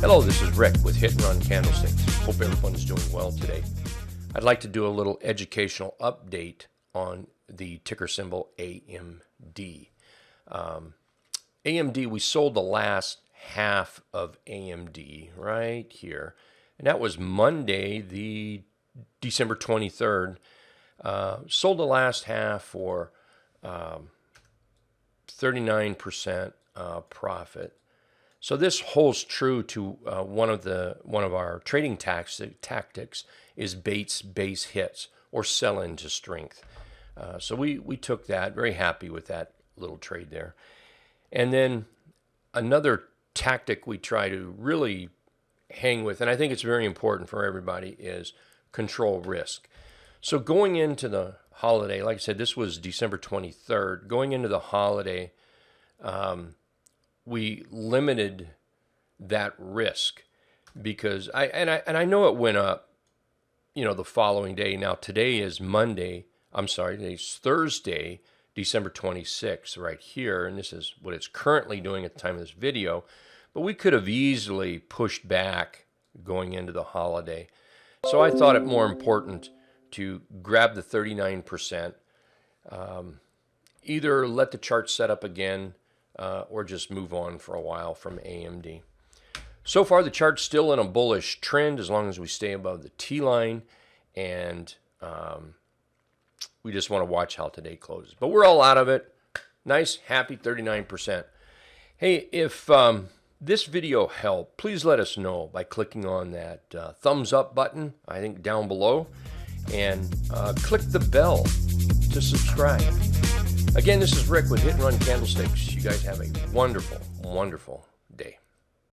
Hello, this is Rick with Hit and Run Candlesticks. Hope everyone's doing well today. I'd like to do a little educational update on the ticker symbol AMD. AMD, we sold the last half of AMD right here, and that was Monday, the December 23rd. Sold the last half for 39% profit. So this holds true to one of our trading tactics is base hits or sell into strength. So we took that, very happy with that little trade there. And then another tactic we try to really hang with, and I think it's very important for everybody, is control risk. So going into the holiday, like I said, this was December 23rd. Going into the holiday, we limited that risk because I know it went up, the following day. Now today is today's Thursday, December 26th right here, and this is what it's currently doing at the time of this video. But we could have easily pushed back going into the holiday. So I thought it more important to grab the 39%, either let the chart set up again, or just move on for a while from AMD. So far, the chart's still in a bullish trend as long as we stay above the T line, and we just want to watch how today closes. But we're all out of it. Nice, happy 39%. Hey, if this video helped, please let us know by clicking on that thumbs up button, I think down below, and click the bell to subscribe. Again, this is Rick with Hit and Run Candlesticks. You guys have a wonderful, wonderful day.